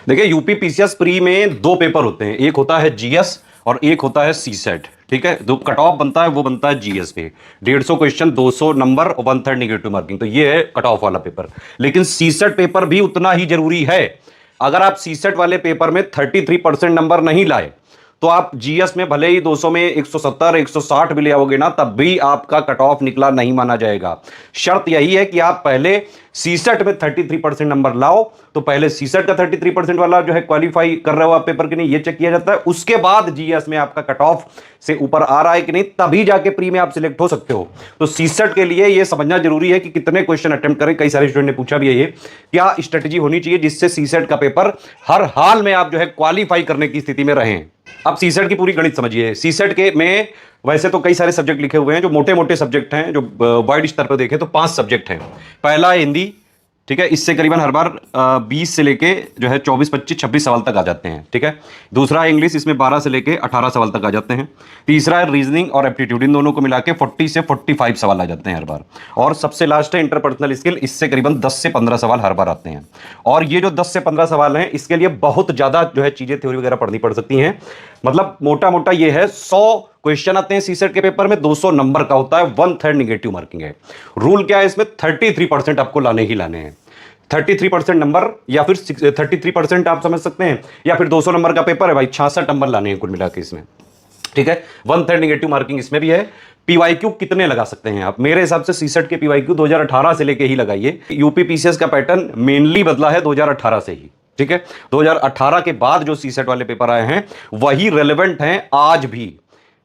देखिए UP PCS pre में दो पेपर होते हैं, एक होता है जीएस और एक होता है सीसेट। ठीक है, जो कट ऑफ बनता है वो बनता है जीएस पे, 150 क्वेश्चन, 200 नंबर और 1/3 निगेटिव मार्किंग, तो ये है कट ऑफ वाला पेपर। लेकिन सीसेट पेपर भी उतना ही जरूरी है। अगर आप सीसेट वाले पेपर में 33% नंबर नहीं लाए तो आप जीएस में भले ही 200 में 170 160 भी ले आओगे ना, तब भी आपका कट ऑफ निकला नहीं माना जाएगा। शर्त यही है कि आप पहले सीसेट में 33% नंबर लाओ, तो पहले सीसेट का 33% वाला जो है क्वालिफाई कर रहे हो आप पेपर के नहीं, ये चेक किया जाता है। उसके बाद जीएस में आपका कट ऑफ से ऊपर आ रहा है कि नहीं, तभी जाके प्री में आप सिलेक्ट हो सकते हो। तो सीसेट के लिए ये समझना जरूरी है कि कितने क्वेश्चन अटेम्प्ट करें। कई सारे स्टूडेंट ने पूछा भी है ये, क्या स्ट्रेटेजी होनी चाहिए जिससे सीसेट का पेपर हर हाल में आप जो है क्वालिफाई करने की स्थिति में रहें। अब सीसेट की पूरी गणित समझिए। सीसेट के में वैसे तो कई सारे सब्जेक्ट लिखे हुए हैं, जो मोटे मोटे सब्जेक्ट हैं, जो वाइड स्तर पर देखें तो 5 सब्जेक्ट हैं। पहला है हिंदी, ठीक है, इससे करीबन हर बार 20 से लेके जो है 24 25 26 सवाल तक आ जाते हैं। ठीक है, दूसरा है इंग्लिश, इसमें 12 से लेके 18 सवाल तक आ जाते हैं। तीसरा है रीजनिंग और एप्टीट्यूड, इन दोनों को मिला के 40 से 45 सवाल आ जाते हैं हर बार। और सबसे लास्ट है इंटरपर्सनल स्किल, इससे करीबन 10 से 15 सवाल हर बार आते हैं। और ये जो 10 से 15 सवाल हैं, इसके लिए बहुत ज़्यादा जो है चीज़ें थ्योरी वगैरह पढ़नी पड़ सकती हैं। मतलब मोटा मोटा ये है 100 क्वेश्चन आते हैं सीसेट के पेपर में, 200 नंबर का होता है, 1/3 निगेटिव मार्किंग है। रूल क्या है इसमें, 33% आपको लाने ही लाने हैं। 33% नंबर या फिर 33% आप समझ सकते हैं, या फिर 200 नंबर का पेपर है भाई, 66 नंबर लाने हैं कुल मिला के इसमें। ठीक है, 1/3 निगेटिव मार्किंग इसमें भी है। पीवाईक्यू कितने लगा सकते हैं आप? मेरे हिसाब से सीसेट के पीवाईक्यू 2018 से लेके ही लगाइए। यूपी पीसीएस का पैटर्न मेनली बदला है 2018 से ही। ठीक है, 2018 के बाद जो सीसेट वाले पेपर आए हैं वही रेलेवेंट हैं आज भी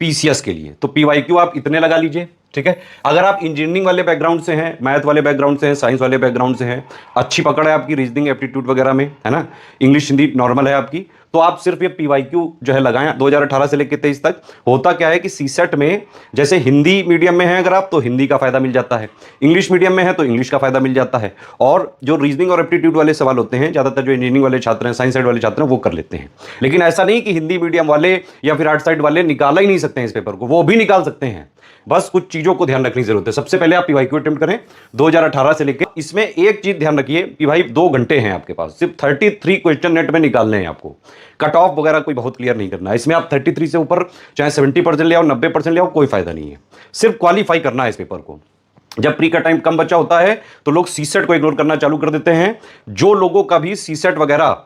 पीसीएस के लिए। तो पीवाईक्यू आप इतने लगा लीजिए। ठीक है, अगर आप इंजीनियरिंग वाले बैकग्राउंड से हैं, मैथ वाले बैकग्राउंड से हैं, साइंस वाले बैकग्राउंड से हैं, अच्छी पकड़ है आपकी रीजनिंग एप्टीट्यूड वगैरह में, है ना, इंग्लिश हिंदी नॉर्मल है आपकी, तो आप सिर्फ ये पीवाईक्यू जो है लगाएं 2018 से लेकर 23 तक। होता क्या है कि सीसेट में जैसे हिंदी मीडियम में है अगर आप, तो हिंदी का फायदा मिल जाता है, इंग्लिश मीडियम में है तो इंग्लिश का फायदा मिल जाता है, और जो रीजनिंग और एप्टीट्यूड वाले सवाल होते हैं ज्यादातर जो इंजीनियरिंग वाले छात्र हैं, साइंस साइड वाले छात्र हैं, वो कर लेते हैं। लेकिन ऐसा नहीं कि हिंदी मीडियम वाले या फिर आर्ट साइड वाले निकाला ही नहीं सकते हैं इस पेपर को, वो भी निकाल सकते हैं। बस कुछ चीजों को ध्यान रखने की जरूरत है। सबसे पहले आप पीवाईक्यू अटेम्प्ट करें 2018 से लेकर। इसमें एक चीज ध्यान रखिए कि भाई 2 घंटे हैं आपके पास, सिर्फ 33 क्वेश्चन नेट में निकालने हैं आपको। कट ऑफ वगैरह कोई बहुत क्लियर नहीं करना है इसमें। आप 33 से ऊपर चाहे 70% ले आओ, 90% ले आओ, कोई फायदा नहीं है। सिर्फ क्वालिफाई करना है इस पेपर को। जब प्री का टाइम कम बचा होता है तो लोग सीसेट को इग्नोर करना चालू कर देते हैं। जो लोगों का भी सीसेट वगैरह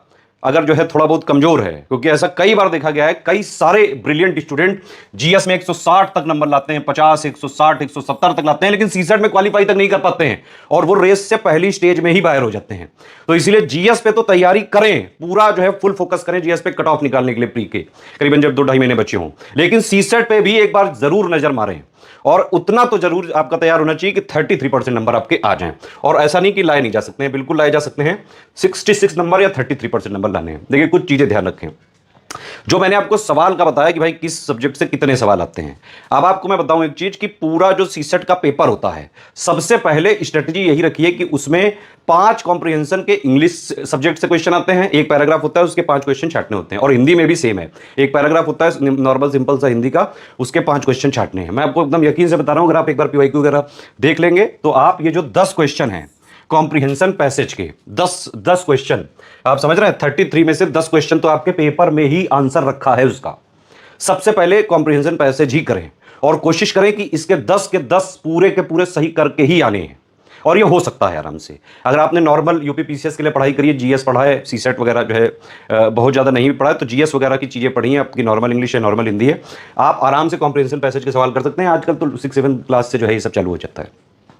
अगर जो है थोड़ा बहुत कमजोर है, क्योंकि ऐसा कई बार देखा गया है, कई सारे ब्रिलियंट स्टूडेंट जीएस में 160 तक नंबर लाते हैं, 50 160 170 तक लाते हैं, लेकिन सीसेट में क्वालिफाई तक नहीं कर पाते हैं और वो रेस से पहली स्टेज में ही बाहर हो जाते हैं। तो इसीलिए जीएस पे तो तैयारी करें, पूरा जो है फुल फोकस करें जीएस पे कट ऑफ निकालने के लिए प्री के, करीबन जब 2-2.5 महीने बचे हों। लेकिन सीसेट पे भी एक बार जरूर नजर मारें, और उतना तो जरूर आपका तैयार होना चाहिए कि 33% नंबर आपके आ जाएं। और ऐसा नहीं कि लाए नहीं जा सकते हैं, बिल्कुल लाए जा सकते हैं। 66 नंबर या 33% नंबर लाने हैं। देखिए कुछ चीजें ध्यान रखें। जो मैंने आपको सवाल का बताया कि भाई किस सब्जेक्ट से कितने सवाल आते हैं, अब आपको मैं बताऊं एक चीज कि पूरा जो सीसेट का पेपर होता है, सबसे पहले स्ट्रेटजी यही रखिए कि उसमें 5 कॉम्प्रिहेंशन के इंग्लिश सब्जेक्ट से क्वेश्चन आते हैं। एक पैराग्राफ होता है, उसके 5 क्वेश्चन छाटने होते हैं। और हिंदी में भी सेम है, एक पैराग्राफ होता है नॉर्मल सिंपल सा हिंदी का, उसके 5 क्वेश्चन छाटने हैं। मैं आपको एकदम यकीन से बता रहा हूं, अगर आप एक बार पीवाईक्यू वगैरह देख लेंगे तो आप ये जो 10 क्वेश्चन हैं कॉम्प्रिहेंशन पैसेज के, 10 क्वेश्चन आप समझ रहे हैं, 33 में से 10 क्वेश्चन तो आपके पेपर में ही आंसर रखा है उसका। सबसे पहले कॉम्प्रिहेंशन पैसेज ही करें और कोशिश करें कि इसके 10 के 10 पूरे के पूरे सही करके ही आने हैं। और ये हो सकता है आराम से। अगर आपने नॉर्मल यूपी पीसीएस के लिए पढ़ाई करी है, जीएस पढ़ा है, सीसेट वगैरह जो है बहुत ज़्यादा नहीं पढ़ा है, तो जीएस वगैरह की चीज़ें पढ़ी हैं, आपकी नॉर्मल इंग्लिश है, नॉर्मल हिंदी है, आप आराम से कॉम्प्रिहेंशन पैसेज के सवाल कर सकते हैं। आजकल तो 6-7 क्लास से जो है ये सब चालू हो जाता है।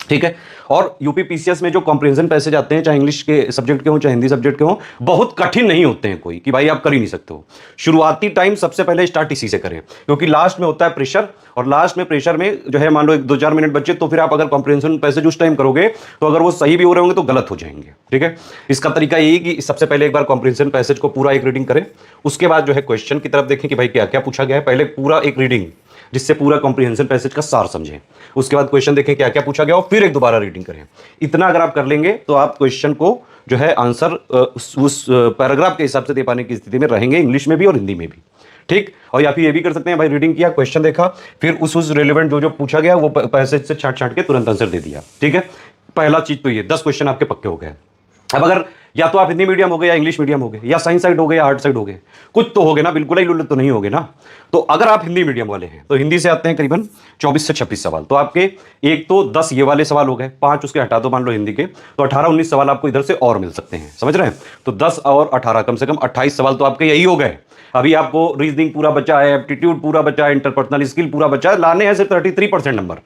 ठीक है, और यूपी पीसीएस में जो कॉम्प्रिहेंशन पैसेज आते हैं, चाहे इंग्लिश के सब्जेक्ट के हों चाहे हिंदी सब्जेक्ट के हों, बहुत कठिन नहीं होते हैं कोई कि भाई आप कर ही नहीं सकते हो। शुरुआती टाइम सबसे पहले स्टार्ट इसी से करें, क्योंकि लास्ट में होता है प्रेशर, और लास्ट में प्रेशर में जो है मान लो 2-4 मिनट बचे, तो फिर आप अगर कॉम्प्रिहेंशन पैसेज उस टाइम करोगे तो अगर वो सही भी हो रहे होंगे तो गलत हो जाएंगे। ठीक है, इसका तरीका यही कि सबसे पहले एक बार कॉम्प्रिहेंशन पैसेज को पूरा एक रीडिंग करें, उसके बाद जो है क्वेश्चन की तरफ देखें कि भाई क्या क्या पूछा गया है। पहले पूरा एक रीडिंग जिससे पूरा कॉम्प्रिहेंशन पैसेज का सार समझें, उसके बाद क्वेश्चन देखें क्या क्या पूछा गया और फिर एक दोबारा रीडिंग करें। इतना अगर आप कर लेंगे तो आप क्वेश्चन को जो है आंसर उस पैराग्राफ के हिसाब से दे पाने की स्थिति में रहेंगे, इंग्लिश में भी और हिंदी में भी। ठीक, और या फिर ये भी कर सकते हैं भाई, रीडिंग किया, क्वेश्चन देखा, फिर उस रेलेवेंट जो पूछा गया वो पैसेज से छाट के तुरंत आंसर दे दिया। ठीक है, पहला चीज तो ये 10 क्वेश्चन आपके पक्के हो गए। अब अगर या तो आप हिंदी मीडियम हो गए, या इंग्लिश मीडियम हो गए, या साइंस साइड हो गए, या आर्ट साइड हो गए, कुछ तो हो गए ना, बिल्कुल ही लुल्लु तो नहीं हो गए ना। तो अगर आप हिंदी मीडियम वाले हैं तो हिंदी से आते हैं करीबन 24 से 26 सवाल। तो आपके एक तो 10 ये वाले सवाल हो गए, 5 उसके हटा दो मान लो हिंदी के, तो 18-19 सवाल आपको इधर से और मिल सकते हैं, समझ रहे हैं। तो 10 और 18 कम से कम 28 सवाल तो आपके यही हो गए। अभी आपको रीजनिंग पूरा बचा है, एप्टीट्यूड पूरा बचा है, इंटरपर्सनल स्किल पूरा बचा है, लाने हैं सिर्फ 33% नंबर,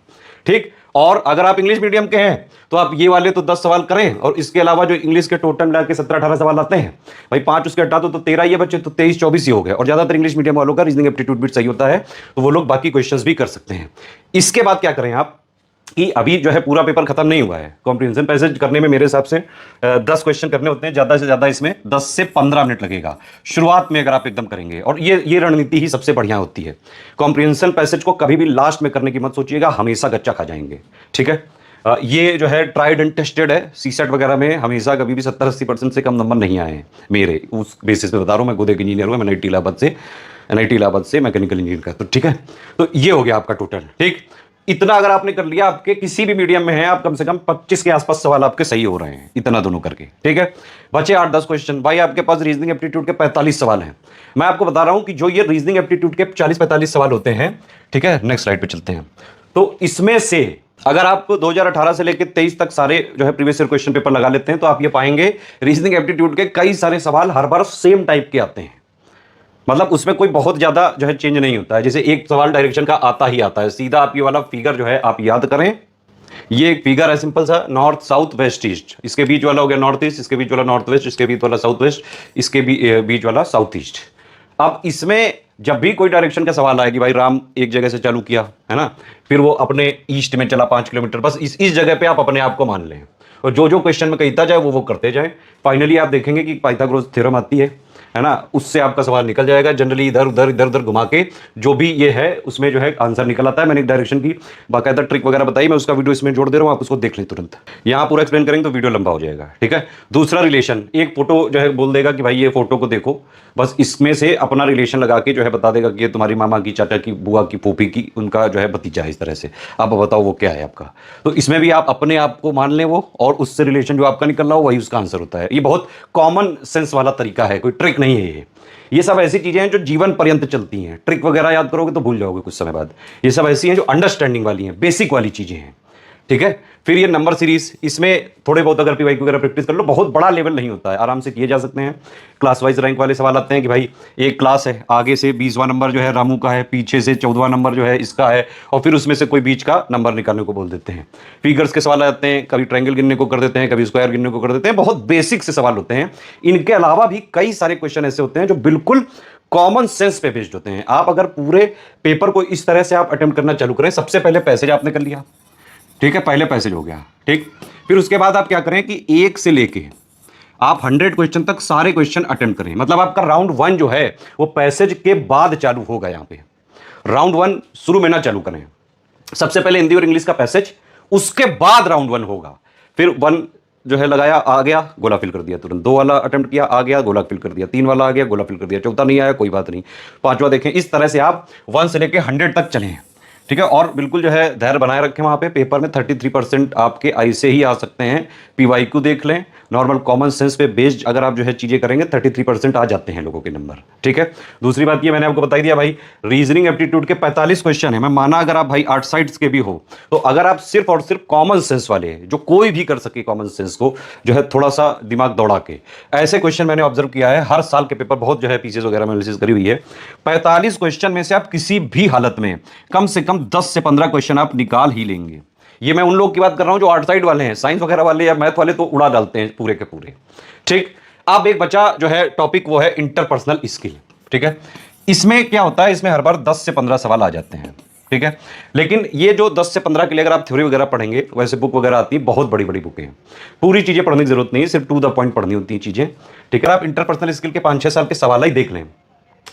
ठीक। और अगर आप इंग्लिश मीडियम के हैं तो आप ये वाले तो 10 सवाल करें, और इसके अलावा जो इंग्लिश के टोटल मिला के 17-18 सवाल आते हैं भाई, 5 उसके हटा दो तो 13 ये बचे, तो 23-24 ही हो गए। और ज्यादातर इंग्लिश मीडियम वालों का रीजनिंग एप्टीट्यूड भी सही होता है, तो वो लोग बाकी क्वेश्चंस भी कर सकते हैं। इसके बाद क्या करें आप कि अभी जो है पूरा पेपर खत्म नहीं हुआ है, कॉम्प्रिहेंशन पैसेज करने में मेरे हिसाब से 10 क्वेश्चन करने होते हैं, ज्यादा से ज्यादा इसमें 10 से 15 मिनट लगेगा शुरुआत में अगर आप एकदम करेंगे। और ये रणनीति ही सबसे बढ़िया होती है। कॉम्प्रिहेंशन पैसेज को कभी भी लास्ट में करने की मत सोचिएगा, हमेशा गच्चा खा जाएंगे, ठीक है। ये जो है ट्राइड एंड टेस्टेड है, सीसेट वगैरह में हमेशा कभी भी 70-80% से कम नंबर नहीं आए हैं मेरे, उस बेसिस पे बता रहा हूँ। मैं खुद एक इंजीनियर हूँ, मैं NIT इलाहाबाद से मैकेनिकल इंजीनियर का, तो ठीक है। तो ये हो गया आपका टोटल, ठीक। इतना अगर आपने कर लिया, आपके किसी भी मीडियम में है, आप कम से कम 25 के आसपास सवाल आपके सही हो रहे हैं, इतना दोनों करके, ठीक है। बचे 8-10 क्वेश्चन। भाई आपके पास रीजनिंग एप्टीट्यूड के 45 सवाल हैं। मैं आपको बता रहा हूं कि जो ये रीजनिंग एप्टीट्यूड के 40-45 सवाल होते हैं, ठीक है, नेक्स्ट स्लाइड पे चलते हैं। तो इसमें से अगर आप 2018 से लेकर 23 तक सारे जो है प्रीवियस ईयर क्वेश्चन पेपर लगा लेते हैं, तो आप ये पाएंगे रीजनिंग एप्टीट्यूड के कई सारे सवाल हर बार सेम टाइप के आते हैं। मतलब उसमें कोई बहुत ज्यादा जो है चेंज नहीं होता है। जैसे एक सवाल डायरेक्शन का आता ही आता है, सीधा आप ये वाला फिगर जो है आप याद करें, ये एक फिगर है सिंपल सा, नॉर्थ साउथ वेस्ट ईस्ट, इसके बीच वाला हो गया नॉर्थ ईस्ट, इसके बीच वाला नॉर्थ वेस्ट, इसके बीच वाला साउथ वेस्ट, इसके बीच वाला साउथ ईस्ट। अब इसमें जब भी कोई डायरेक्शन का सवाल आए कि भाई राम एक जगह से चालू किया है ना, फिर वो अपने ईस्ट में चला 5 किलोमीटर, बस इस जगह पे आप अपने आप को मान लें, और जो जो क्वेश्चन में कहता जाए वो करते जाए। फाइनली आप देखेंगे कि पाइथागोरस थ्योरम आती है ना, उससे आपका सवाल निकल जाएगा। जनरली इधर उधर घुमा के जो भी ये है उसमें जो है आंसर निकल आता है। मैंने एक डायरेक्शन की बाकायदा ट्रिक वगैरह बताई, मैं उसका वीडियो इसमें जोड़ दे रहा हूँ, आप उसको देख लें तुरंत। यहाँ पूरा एक्सप्लेन करेंगे तो वीडियो लंबा हो जाएगा, ठीक है। दूसरा रिलेशन, एक फोटो जो है बोल देगा कि भाई ये फोटो को देखो, बस इसमें से अपना रिलेशन लगा के जो है बता देगा कि ये तुम्हारी मामा की, चाचा की, बुआ की, फूफी की, उनका जो है भतीजा है, इस तरह से आप बताओ वो क्या है आपका। तो इसमें भी आप अपने आप को मान लें वो, और उससे रिलेशन जो आपका निकल रहा हो वही उसका आंसर होता है। ये बहुत कॉमन सेंस वाला तरीका है, कोई ट्रिक नहीं है ये सब ऐसी चीजें हैं जो जीवन पर्यंत चलती हैं। ट्रिक वगैरह याद करोगे तो भूल जाओगे कुछ समय बाद। ये सब ऐसी हैं जो अंडरस्टैंडिंग वाली हैं, बेसिक वाली चीजें हैं, ठीक है। फिर ये नंबर सीरीज, इसमें थोड़े बहुत अगर पीवाई वगैरह प्रैक्टिस कर लो, बहुत बड़ा लेवल नहीं होता है, आराम से किए जा सकते हैं। क्लास वाइज रैंक वाले सवाल आते हैं कि भाई एक क्लास है, आगे से 20वां नंबर जो है रामू का है, पीछे से 14वां नंबर जो है इसका है, और फिर उसमें से कोई बीच का नंबर निकालने को बोल देते हैं। फिगर्स के सवाल आते हैं, कभी ट्रायंगल गिनने को कर देते हैं, कभी स्क्वायर गिनने को कर देते हैं, बहुत बेसिक से सवाल होते हैं। इनके अलावा भी कई सारे क्वेश्चन ऐसे होते हैं जो बिल्कुल कॉमन सेंस पे बेस्ड होते हैं। आप अगर पूरे पेपर को इस तरह से आप अटेम्प्ट करना चालू करें, सबसे पहले पैसेज आपने कर लिया, ठीक है, पहले पैसेज हो गया, ठीक। फिर उसके बाद आप क्या करें कि 1 से लेके आप 100 क्वेश्चन तक सारे क्वेश्चन अटेम्प्ट करें। मतलब आपका राउंड 1 जो है वो पैसेज के बाद चालू होगा। यहां पे राउंड 1 शुरू में ना चालू करें, सबसे पहले हिंदी और इंग्लिश का पैसेज, उसके बाद राउंड 1 होगा। फिर 1 जो है लगाया, आ गया, गोला फिल कर दिया तुरंत। 2 वाला अटेम्प्ट किया, आ गया, गोला फिल कर दिया। 3 वाला आ गया, गोला फिल कर दिया। 4था नहीं आया, कोई बात नहीं, 5वां देखें। इस तरह से आप 1 से लेके 100 तक चलें, ठीक है। और बिल्कुल जो है धैर्य बनाए रखें। वहां पे पेपर में 33% आपके आई से ही आ सकते हैं। PYQ देख लें, नॉर्मल कॉमन सेंस पे बेस्ड अगर आप जो है चीजें करेंगे 33% आ जाते हैं लोगों के नंबर, ठीक है। दूसरी बात ये मैंने आपको बता दिया भाई, रीजनिंग एप्टीट्यूड के 45 क्वेश्चन है। मैं माना अगर आप भाई 8 साइड्स के भी हो, तो अगर आप सिर्फ और सिर्फ कॉमन सेंस वाले, जो कोई भी कर सके कॉमन सेंस को जो है थोड़ा सा दिमाग दौड़ा के, ऐसे क्वेश्चन मैंने ऑब्जर्व किया है हर साल के पेपर, बहुत जो है पीसेस वगैरह में एनालिसिस करी हुई है। 45 क्वेश्चन में से आप किसी भी हालत में कम से कम 10 से 15 क्वेश्चन आप निकाल ही लेंगे। ये मैं उन लोगों की बात कर रहा हूं जो 8 साइड वाले हैं, साइंस वगैरह वाले या मैथ वाले तो उड़ा डालते हैं पूरे के पूरे, ठीक। अब एक बचा जो है टॉपिक, वो है इंटरपर्सनल स्किल, ठीक है। इसमें क्या होता है, इसमें हर बार 10 से 15 सवाल आ जाते हैं, ठीक है। लेकिन ये जो 10 से 15 के लिए अगर आप थ्योरी वगैरह पढ़ेंगे, वैसे बुक वगैरह आती है, बहुत बड़ी बड़ी बुकें हैं, पूरी चीजें पढ़ने की जरूरत नहीं है, सिर्फ टू द पॉइंट पढ़नी होती है चीजें, ठीक है। आप इंटरपर्सनल स्किल के 5-6 साल के सवाल ही देख लें,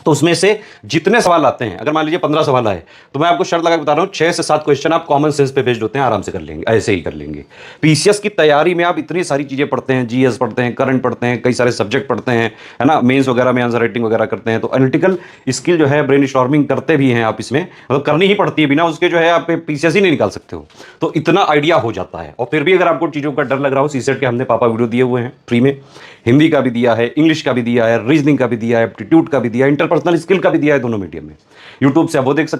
तो उसमें से जितने सवाल आते हैं, अगर मान लीजिए 15 सवाल आए, तो मैं आपको शर्त लगा के बता रहा हूं 6 से 7 क्वेश्चन आप कॉमन सेंस पे बेस्ड होते हैं, आराम से कर लेंगे, ऐसे ही कर लेंगे। पीसीएस की तैयारी में आप इतनी सारी चीजें पढ़ते हैं, जीएस पढ़ते हैं, करंट पढ़ते हैं, कई सारे सब्जेक्ट पढ़ते हैं, है ना, मेंस वगैरह में आंसर राइटिंग वगैरह करते हैं, तो एनालिटिकल स्किल जो है, ब्रेन स्टॉर्मिंग करते भी हैं आप इसमें, मतलब करनी ही पड़ती है, बिना उसके जो है आप पीसीएस ही नहीं निकाल सकते हो। तो इतना आइडिया हो जाता है। और फिर भी अगर आपको चीजों का डर लग रहा हो, सीसेट के हमने पापा वीडियो दिए हुए हैं फ्री में, हिंदी का भी दिया है, इंग्लिश का भी दिया है, रीजनिंग का भी दिया है, एप्टीट्यूड का भी दिया है, इंटरपर्सनल स्किल का भी दिया है, दोनों मीडियम में। यूट्यूब से आप वो देख सकते हैं।